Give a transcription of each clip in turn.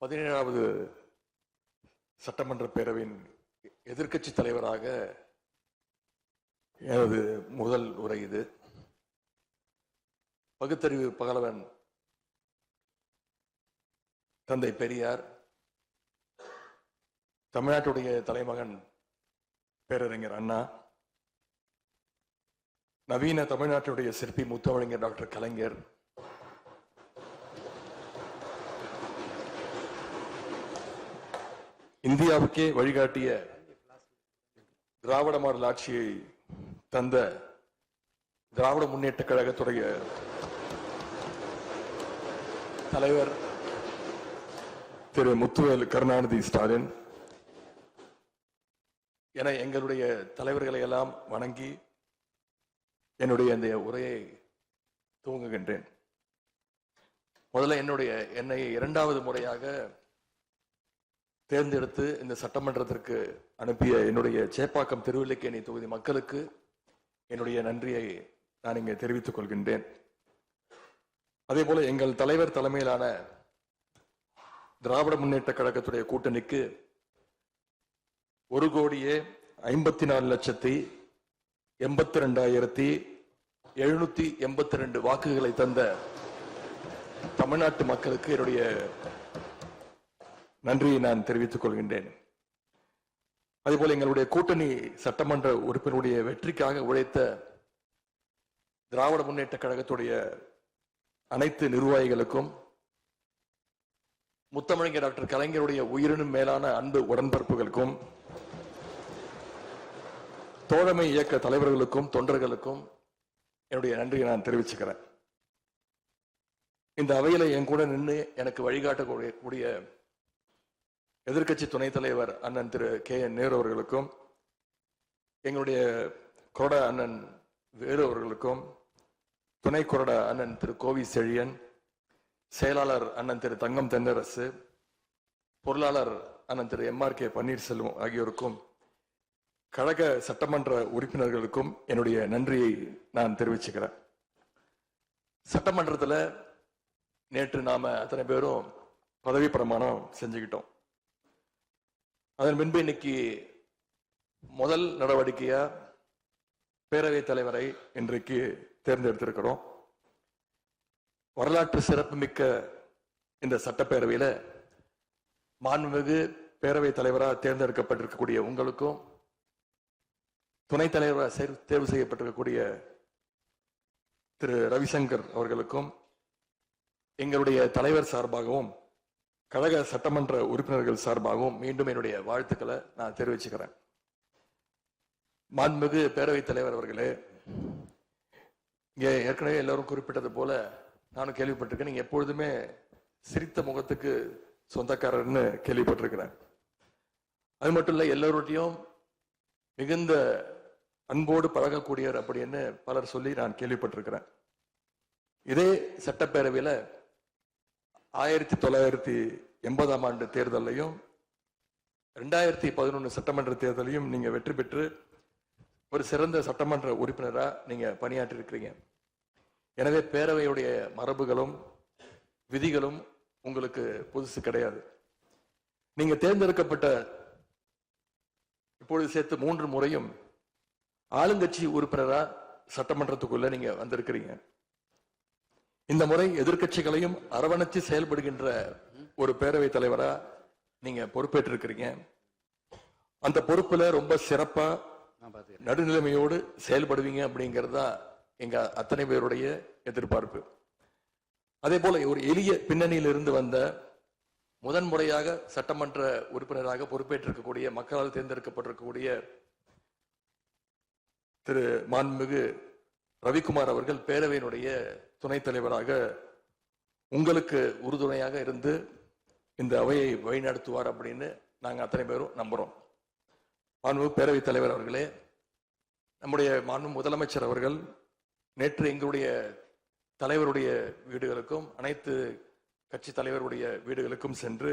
17வது சட்டமன்ற பேரவையின் எதிர்க்கட்சி தலைவராக எனது முதல் உரை இது. பகுத்தறிவு பகலவன் தந்தை பெரியார், தமிழ்நாட்டுடைய தலைமகன் பேரறிஞர் அண்ணா, நவீன தமிழ்நாட்டுடைய சிற்பி முத்தமிழறிஞர் டாக்டர் கலைஞர், இந்தியாவுக்கே வழிகாட்டிய திராவிட மாடல் ஆட்சியை தந்த திராவிட முன்னேற்ற கழகத்துடைய தலைவர் திரு முத்துவேல் கருணாநிதி ஸ்டாலின் என எங்களுடைய தலைவர்களை எல்லாம் வணங்கி என்னுடைய இந்த உரையை துவங்குகின்றேன். முதல்ல என்னை இரண்டாவது முறையாக தேர்ந்தெடுத்து இந்த சட்டமன்றத்திற்கு அனுப்பிய என்னுடைய சேப்பாக்கம் திருவல்லிக்கேணி தொகுதி மக்களுக்கு என்னுடைய நன்றியை நான் இங்கே தெரிவித்துக் கொள்கின்றேன். அதே போல எங்கள் தலைவர் தலைமையிலான திராவிட முன்னேற்ற கழகத்துடைய கூட்டணிக்கு 1,82,82,782 வாக்குகளை தந்த தமிழ்நாட்டு மக்களுக்கு என்னுடைய நன்றியை நான் தெரிவித்துக் கொள்கின்றேன். அதேபோல எங்களுடைய கூட்டணி சட்டமன்ற உறுப்பினருடைய வெற்றிக்காக உழைத்த திராவிட முன்னேற்ற கழகத்துடைய அனைத்து நிர்வாகிகளுக்கும், முத்தமிழறிஞர் டாக்டர் கலைஞருடைய உயிரினும் மேலான அன்பு உடன்பிறப்புகளுக்கும், தோழமை இயக்க தலைவர்களுக்கும் தொண்டர்களுக்கும் என்னுடைய நன்றியை நான் தெரிவிச்சுக்கிறேன். இந்த அவையில என் கூட நின்று எனக்கு வழிகாட்டக்கூடிய எதிர்க்கட்சி துணைத் தலைவர் அண்ணன் திரு KN நேரு அவர்களுக்கும், எங்களுடைய கொறடா அண்ணன் வேறு அவர்களுக்கும், துணை கொறடா அண்ணன் திரு கோவி செழியன், செயலாளர் அண்ணன் திரு தங்கம் தென்னரசு, பொருளாளர் அண்ணன் திரு MRK பன்னீர்செல்வம் ஆகியோருக்கும், கழக சட்டமன்ற உறுப்பினர்களுக்கும் என்னுடைய நன்றியை நான் தெரிவிச்சுக்கிறேன். சட்டமன்றத்தில் நேற்று நாம அத்தனை பேரும் பதவி பிரமாணம் செஞ்சுக்கிட்டோம். அதன் பின்பு இன்னைக்கு முதல் நடவடிக்கையா பேரவைத் தலைவரை இன்றைக்கு தேர்ந்தெடுத்திருக்கிறோம். வரலாற்று சிறப்புமிக்க இந்த சட்டப்பேரவையில மாண்புமிகு பேரவைத் தலைவராக தேர்ந்தெடுக்கப்பட்டிருக்கக்கூடிய உங்களுக்கும், துணைத் தலைவராக தேர்வு செய்யப்பட்டிருக்கக்கூடிய திரு ரவிசங்கர் அவர்களுக்கும் எங்களுடைய தலைவர் சார்பாகவும் கழக சட்டமன்ற உறுப்பினர்கள் சார்பாகவும் மீண்டும் என்னுடைய வாழ்த்துக்களை நான் தெரிவிச்சுக்கிறேன். மாண்புமிகு பேரவைத் தலைவர் அவர்களே, இங்கே ஏற்கனவே எல்லாரும் குறிப்பிட்டது போல நானும் கேள்விப்பட்டிருக்கேன். நீங்க எப்பொழுதுமே சிரித்த முகத்துக்கு சொந்தக்காரர்னு கேள்விப்பட்டிருக்கிறேன். அது மட்டும் இல்லை, எல்லோருடையும் மிகுந்த அன்போடு பழகக்கூடியவர் அப்படின்னு பலர் சொல்லி நான் கேள்விப்பட்டிருக்கிறேன். இதே சட்டப்பேரவையில 1980ஆம் ஆண்டு தேர்தலையும் 2011 சட்டமன்ற தேர்தலையும் நீங்க வெற்றி பெற்று ஒரு சிறந்த சட்டமன்ற உறுப்பினரா நீங்க பணியாற்றி இருக்கிறீங்க. எனவே பேரவையுடைய மரபுகளும் விதிகளும் உங்களுக்கு புதுசு கிடையாது. நீங்க தேர்ந்தெடுக்கப்பட்ட இப்பொழுது சேர்த்து 3 முறையும் ஆளுங்கட்சி உறுப்பினரா சட்டமன்றத்துக்குள்ள நீங்க வந்திருக்கிறீங்க. இந்த முறை எதிர்க்கட்சிகளையும் அரவணைச்சு செயல்படுகின்ற ஒரு பேரவைத் தலைவரா நீங்க பொறுப்பேற்றிருக்கிறீங்க. அந்த பொறுப்புல ரொம்ப சிறப்பா நடுநிலைமையோடு செயல்படுவீங்க அப்படிங்கிறதா எங்க அத்தனை பேருடைய எதிர்பார்ப்பு. அதே போல ஒரு எளிய பின்னணியில் இருந்து வந்த முதன்முறையாக சட்டமன்ற உறுப்பினராக பொறுப்பேற்றிருக்கக்கூடிய மக்களால் தேர்ந்தெடுக்கப்பட்டிருக்கக்கூடிய திரு மாண்புமிகு ரவிக்குமார் அவர்கள் பேரவையினுடைய துணைத் தலைவராக உங்களுக்கு உறுதுணையாக இருந்து இந்த அவையை வழிநடத்துவார் அப்படின்னு நாங்க அத்தனை பேரும் நம்புறோம். மாண்புமிகு பேரவைத் தலைவர் அவர்களே, நம்முடைய மாண்பு முதலமைச்சர் அவர்கள் நேற்று எங்களுடைய தலைவருடைய வீடுகளுக்கும் அனைத்து கட்சி தலைவருடைய வீடுகளுக்கும் சென்று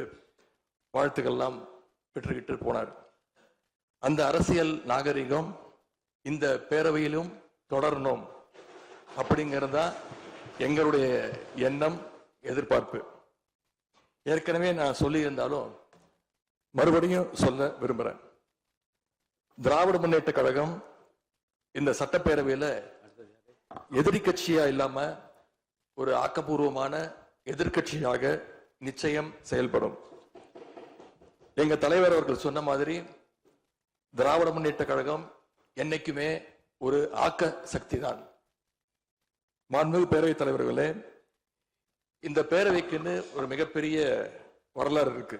வாழ்த்துக்கள்லாம் பெற்றுக்கிட்டு போனார். அந்த அரசியல் நாகரிகம் இந்த பேரவையிலும் தொடரணும் அப்படிங்கிறதா எங்களுடைய எண்ணம், எதிர்பார்ப்பு. ஏற்கனவே நான் சொல்லி இருந்தாலும் மறுபடியும் சொல்ல விரும்புறேன். திராவிட முன்னேற்ற கழகம் இந்த சட்டப்பேரவையில எதிரி கட்சியா இல்லாம ஒரு ஆக்கப்பூர்வமான எதிர்கட்சியாக நிச்சயம் செயல்படும். எங்க தலைவர் அவர்கள் சொன்ன மாதிரி திராவிட முன்னேற்ற கழகம் என்னைக்குமே ஒரு ஆக்க சக்தி தான். மாண்புமிகு பேரவைத் தலைவர்களே, இந்த பேரவைக்குன்னு ஒரு மிகப்பெரிய வரலாறு இருக்கு.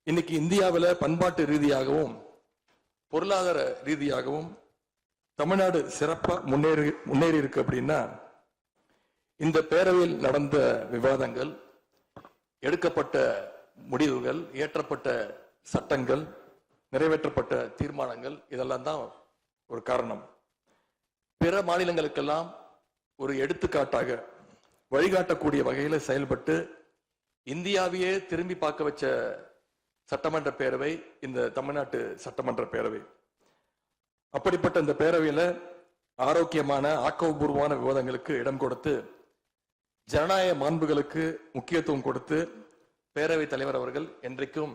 இன்னைக்கு இந்தியாவில் பண்பாட்டு ரீதியாகவும் பொருளாதார ரீதியாகவும் தமிழ்நாடு சிறப்பா முன்னேறி இருக்கு. அப்படின்னா இந்த பேரவையில் நடந்த விவாதங்கள், எடுக்கப்பட்ட முடிவுகள், இயற்றப்பட்ட சட்டங்கள், நிறைவேற்றப்பட்ட தீர்மானங்கள், இதெல்லாம் தான் ஒரு காரணம். பிற மாநிலங்களுக்கெல்லாம் ஒரு எடுத்துக்காட்டாக வழிகாட்டக்கூடிய வகையில செயல்பட்டு இந்தியாவையே திரும்பி பார்க்க வச்ச சட்டமன்ற பேரவை இந்த தமிழ்நாட்டு சட்டமன்ற பேரவை. அப்படிப்பட்ட இந்த பேரவையில ஆரோக்கியமான ஆக்கப்பூர்வமான விவாதங்களுக்கு இடம் கொடுத்து ஜனநாயக மாண்புகளுக்கு முக்கியத்துவம் கொடுத்து பேரவைத் தலைவர் அவர்கள் என்றைக்கும்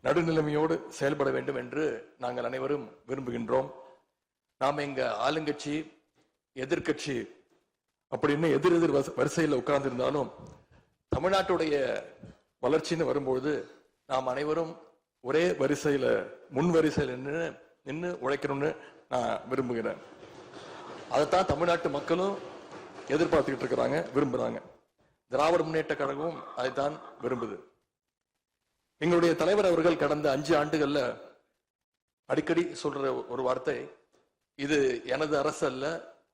நடுநிலைமையோடு செயல்பட வேண்டும் என்று நாங்கள் அனைவரும் விரும்புகின்றோம். நாம் எங்க ஆளுங்கட்சி எதிர்கட்சி அப்படின்னு எதிர் வரிசையில் உட்கார்ந்து இருந்தாலும் தமிழ்நாட்டுடைய வளர்ச்சின்னு வரும்போது நாம் அனைவரும் ஒரே வரிசையில முன் வரிசையில் நின்று உழைக்கணும்னு நான் விரும்புகிறேன். அதைத்தான் தமிழ்நாட்டு மக்களும் எதிர்பார்த்துக்கிட்டு இருக்கிறாங்க, விரும்புறாங்க. திராவிட முன்னேற்ற கழகமும் அதைத்தான் விரும்புது. எங்களுடைய தலைவர் அவர்கள் கடந்த 5 ஆண்டுகள்ல அடிக்கடி சொல்ற ஒரு வார்த்தை, இது எனது அரசு அல்ல,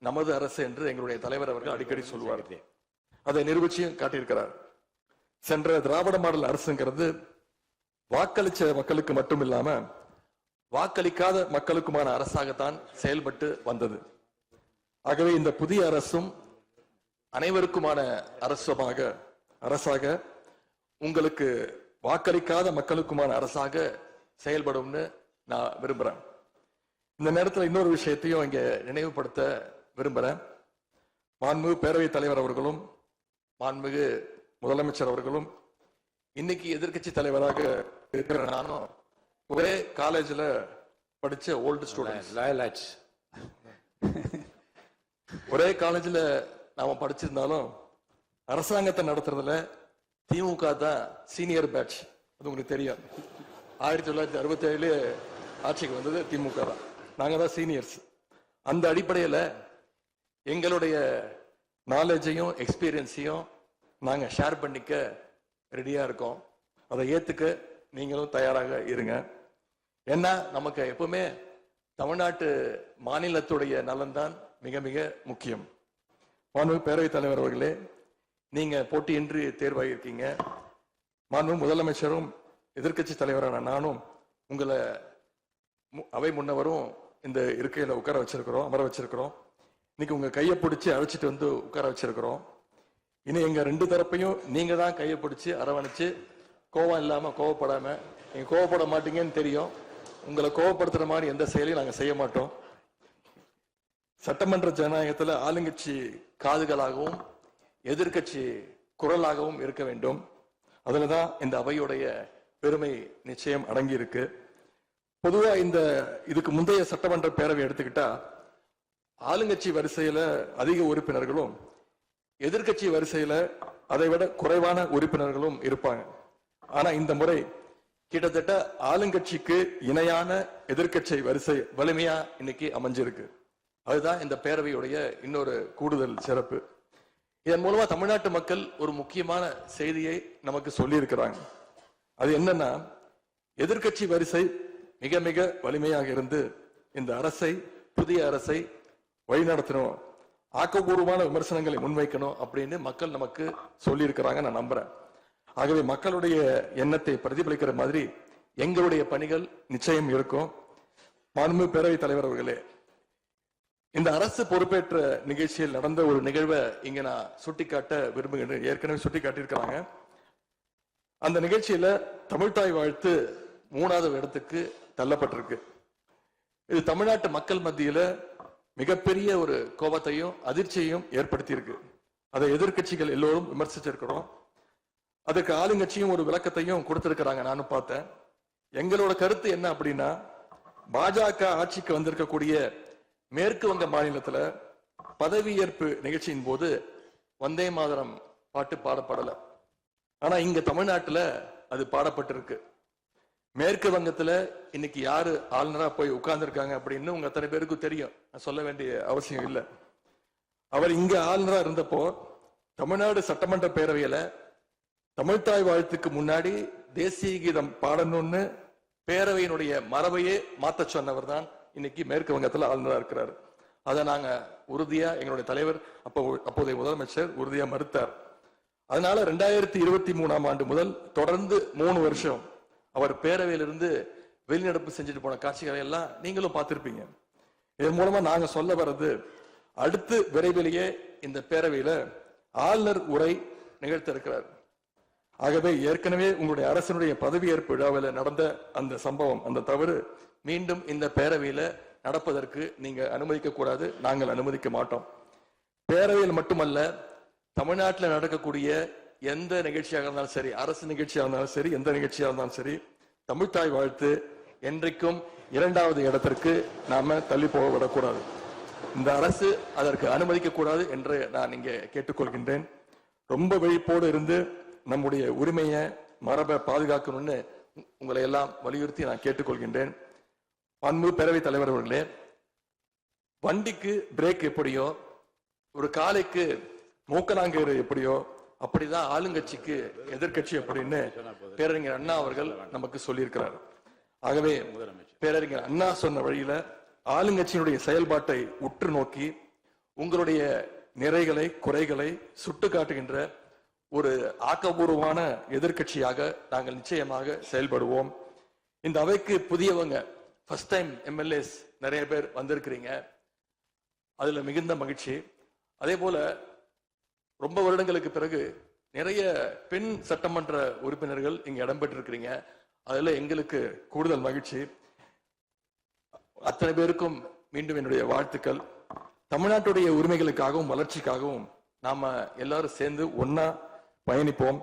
நமது அரசு என்று எங்களுடைய தலைவர் அவர்கள் அடிக்கடி சொல்லுவார். அதை நிரூபிச்சும் காட்டியிருக்கிறார். சென்ற திராவிட மாடல் அரசுங்கிறது வாக்களிச்ச மக்களுக்கு மட்டும் இல்லாம வாக்களிக்காத மக்களுக்குமான அரசாகத்தான் செயல்பட்டு வந்தது. ஆகவே இந்த புதிய அரசும் அனைவருக்குமான அரசாக உங்களுக்கு வாக்களிக்காத மக்களுக்குமான அரசாக செயல்படும்னு நான் விரும்புறேன். இந்த நேரத்தில் இன்னொரு விஷயத்தையும் இங்க நினைவுபடுத்த விரும்புறேன். மாண்புமிகு பேரவைத் தலைவர் அவர்களும் மாண்புமிகு முதலமைச்சர் அவர்களும் இன்னைக்கு எதிர்கட்சி தலைவராக இருக்கிற நானும் ஒரே காலேஜ்ல படிச்ச ஓல்டு ஸ்டூடெண்ட்ஸ். ஒரே காலேஜ்ல நாம படிச்சிருந்தாலும் அரசாங்கத்தை நடத்துறதுல திமுக தான் சீனியர் பேட்ச். அது உங்களுக்கு தெரியும். 1967 ஆட்சிக்கு வந்தது திமுக தான். நாங்க தான் சீனியர்ஸ். அந்த அடிப்படையில எங்களுடைய நாலேஜையும் எக்ஸ்பீரியன்ஸையும் நாங்க ஷேர் பண்ணிக்க ரெடியா இருக்கோம். அதை ஏத்துக்க நீங்களும் தயாராக இருங்க. ஏன்னா நமக்கு எப்பவுமே தமிழ்நாட்டு மாநிலத்துடைய நலன்தான் மிக மிக முக்கியம். மாண்புமிகு பேரவைத் தலைவர் அவர்களே, நீங்க போட்டியின்றி தேர்வாகியிருக்கீங்க. மாண்புமிகு முதலமைச்சரும் எதிர்கட்சி தலைவரான நானும் உங்களை அவை முன்னவரும் இந்த இருக்கையில உட்கார வச்சிருக்கிறோம், அமர வச்சிருக்கிறோம். இன்னைக்கு உங்க கையை பிடிச்சி அழைச்சிட்டு வந்து உட்கார வச்சிருக்கிறோம். இனி எங்க 2 தரப்பையும் நீங்க தான் கையை பிடிச்சி அரவணைச்சு கோவம் இல்லாம கோவப்படாம, நீங்க கோவப்பட மாட்டீங்கன்னு தெரியும். உங்களை கோவப்படுத்துற மாதிரி எந்த செயலையும் நாங்க செய்ய மாட்டோம். சட்டமன்ற ஜனநாயகத்துல ஆளுங்கட்சி காதுகளாகவும் எதிர்கட்சி குரலாகவும் இருக்க வேண்டும். அதுலதான் இந்த அவையுடைய பெருமை நிச்சயம் அடங்கி இருக்கு. பொதுவா இதுக்கு முந்தைய சட்டமன்ற பேரவை எடுத்துக்கிட்டா ஆளுங்கட்சி வரிசையில அதிக உறுப்பினர்களும் எதிர்கட்சி வரிசையில அதை விட குறைவான உறுப்பினர்களும் இருப்பாங்க. ஆனா இந்த முறை கிட்டத்தட்ட ஆளுங்கட்சிக்கு இணையான எதிர்கட்சி வரிசை வலிமையா இன்னைக்கு அமைஞ்சிருக்கு. அதுதான் இந்த பேரவையுடைய இன்னொரு கூடுதல் சிறப்பு. இதன் மூலமா தமிழ்நாட்டு மக்கள் ஒரு முக்கியமான செய்தியை நமக்கு சொல்லி இருக்கிறாங்க. அது என்னன்னா, எதிர்கட்சி வரிசை மிக மிக வலிமையாக இருந்து இந்த அரசை, புதிய அரசை வழிநடத்தணும், ஆக்கப்பூர்வமான விமர்சனங்களை முன்வைக்கணும் அப்படின்னு மக்கள் நமக்கு சொல்லி இருக்கிறாங்க. நான் நம்புறேன். ஆகவே மக்களுடைய எண்ணத்தை பிரதிபலிக்கிற மாதிரி எங்களுடைய பணிகள் நிச்சயம் இருக்கும். மாண்புமிகு பேரவைத் தலைவர் அவர்களே, இந்த அரசு பொறுப்பேற்ற நிகழ்ச்சியில் நடந்த ஒரு நிகழ்வை இங்க நான் சுட்டிக்காட்ட விரும்புகிறேன். ஏற்கனவே சுட்டிக்காட்டியிருக்கிறாங்க. அந்த நிகழ்ச்சியில தமிழ்தாய் வாழ்த்து 3வது இடத்துக்கு தள்ளப்பட்டிருக்கு. இது தமிழ்நாட்டு மக்கள் மத்தியில மிகப்பெரிய ஒரு கோபத்தையும் அதிர்ச்சியையும் ஏற்படுத்தி இருக்கு. அதை எதிர்கட்சிகள் எல்லோரும் விமர்சிச்சிருக்கிறோம். அதுக்கு ஆளுங்கட்சியும் ஒரு விளக்கத்தையும் கொடுத்திருக்கிறாங்க, நானும் பார்த்தேன். எங்களோட கருத்து என்ன அப்படின்னா, பாஜக ஆட்சிக்கு வந்திருக்கக்கூடிய மேற்கு வங்க மாநிலத்துல பதவியேற்பு நிகழ்ச்சியின் போது வந்தே மாதரம் பாட்டு பாடப்படல. ஆனா இங்க தமிழ்நாட்டுல அது பாடப்பட்டிருக்கு. மேற்கு வங்கத்துல இன்னைக்கு யாரு ஆளுநரா போய் உட்கார்ந்து இருக்காங்க அப்படின்னு உங்க அத்தனை பேருக்கும் தெரியும், நான் சொல்ல வேண்டிய அவசியம் இல்லை. அவர் இங்க ஆளுநரா இருந்தப்போ தமிழ்நாடு சட்டமன்ற பேரவையில தமிழ்தாய் வாழ்த்துக்கு முன்னாடி தேசிய கீதம் பாடணும்னு பேரவையினுடைய மரபையே மாத்த சொன்னவர் தான் இன்னைக்கு மேற்கு வங்கத்துல ஆளுநரா இருக்கிறார். அதை நாங்க உறுதியா, எங்களுடைய தலைவர் அப்போதைய முதலமைச்சர் உறுதியா மறுத்தார். அதனால 2023ஆம் ஆண்டு முதல் தொடர்ந்து 3 வருஷம் அவர் பேரவையிலிருந்து வெளிநடப்பு செஞ்சுட்டு போன காட்சிகளை எல்லாம் நீங்களும் பார்த்திருப்பீங்க. இதன் மூலமா நாங்க சொல்ல வர்றது, அடுத்து விரைவிலேயே இந்த பேரவையில ஆளுநர் உரை நிகழ்த்த இருக்கிறார். ஆகவே ஏற்கனவே உங்களுடைய அரசினுடைய பதவியேற்பு விழாவில் நடந்த அந்த சம்பவம், அந்த தவறு மீண்டும் இந்த பேரவையில நடப்பதற்கு நீங்க அனுமதிக்க கூடாது, நாங்கள் அனுமதிக்க மாட்டோம். பேரவையில் மட்டுமல்ல, தமிழ்நாட்டில் நடக்கக்கூடிய எந்த நிகழ்ச்சியாக இருந்தாலும் சரி, அரசு நிகழ்ச்சியாக இருந்தாலும் சரி, எந்த நிகழ்ச்சியாக இருந்தாலும் சரி, தமிழ்தாய் வாழ்த்து என்றைக்கும் 2வது இடத்திற்கு நாம தள்ளி போக விடக்கூடாது. இந்த அரசு அதற்கு அனுமதிக்க கூடாது என்று நான் இங்கே கேட்டுக்கொள்கின்றேன். ரொம்ப விழிப்போடு இருந்து நம்முடைய உரிமையை, மரபை பாதுகாக்கணும்னு உங்களை எல்லாம் வலியுறுத்தி நான் கேட்டுக்கொள்கின்றேன். அன்பு பேரவைத் தலைவர் அவர்களே, வண்டிக்கு பிரேக் எப்படியோ, ஒரு காலைக்கு மூக்கலாங்கயிறு எப்படியோ, அப்படிதான் ஆளுங்கட்சிக்கு எதிர்கட்சி அப்படின்னு பேரறிஞர் அண்ணா அவர்கள் நமக்கு சொல்லியிருக்கிறார். ஆகவே பேரறிஞர் அண்ணா சொன்ன வழியில ஆளுங்கட்சியினுடைய செயல்பாட்டை உற்று நோக்கி உங்களுடைய நிறைகளை, குறைகளை சுட்டு காட்டுகின்ற ஒரு ஆக்கப்பூர்வமான எதிர்கட்சியாக நாங்கள் நிச்சயமாக செயல்படுவோம். இந்த அவைக்கு புதியவங்க, ஃபர்ஸ்ட் டைம் எம்எல்ஏஸ் நிறைய பேர் வந்திருக்கிறீங்க, அதுல மிகுந்த மகிழ்ச்சி. அதே போல ரொம்ப வருடங்களுக்கு பிறகு நிறைய பெண் சட்டமன்ற உறுப்பினர்கள் இங்க இடம்பெற்றிருக்கிறீங்க, அதுல எங்களுக்கு கூடுதல் மகிழ்ச்சி. அத்தனை பேருக்கும் மீண்டும் என்னுடைய வாழ்த்துக்கள். தமிழ்நாட்டுடைய உரிமைகளுக்காகவும் வளர்ச்சிக்காகவும் நாம எல்லாரும் சேர்ந்து ஒன்னா பயணிப்போம்.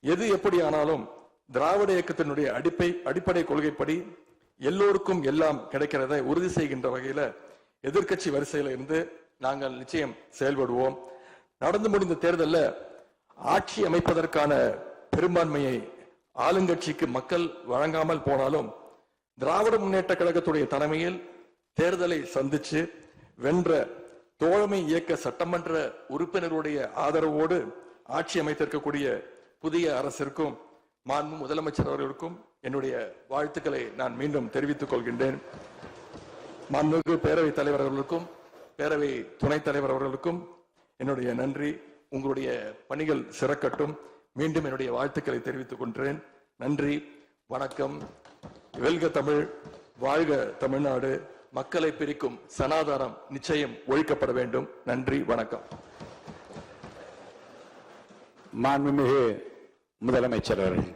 எது எப்படி ஆனாலும் திராவிட இயக்கத்தினுடைய அடிப்படை கொள்கைப்படி எல்லோருக்கும் எல்லாம் கிடைக்கிறதை உறுதி செய்கின்ற வகையில எதிர்கட்சி வரிசையில இருந்து நாங்கள் நிச்சயம் செயல்படுவோம். நடந்து முடிந்த தேர்தலில் ஆட்சி அமைப்பதற்கான பெரும்பான்மையை ஆளுங்கட்சிக்கு மக்கள் வழங்காமல் போனாலும் திராவிட முன்னேற்ற கழகத்துடைய தலைமையில் தேர்தலை சந்திச்சு வென்ற தோழமை இயக்க சட்டமன்ற உறுப்பினருடைய ஆதரவோடு ஆட்சி அமைத்திருக்கக்கூடிய புதிய அரசிற்கும் மாண்பு முதலமைச்சர் அவர்களுக்கும் என்னுடைய வாழ்த்துக்களை நான் மீண்டும் தெரிவித்துக் கொள்கின்றேன். மாண்புமிகு பேரவைத் தலைவர் அவர்களுக்கும் பேரவை துணைத் தலைவர் அவர்களுக்கும் என்னுடைய நன்றி. உங்களுடைய பணிகள் சிறக்கட்டும். மீண்டும் என்னுடைய வாழ்த்துக்களை தெரிவித்துக் கொள்கிறேன். நன்றி, வணக்கம். வெல்க தமிழ், வாழ்க தமிழ்நாடு. மக்களை பிரிக்கும் சனாதானம் நிச்சயம் ஒழிக்கப்பட வேண்டும். நன்றி, வணக்கம். மாண்புமிகு முதலமைச்சர் அவர்கள்.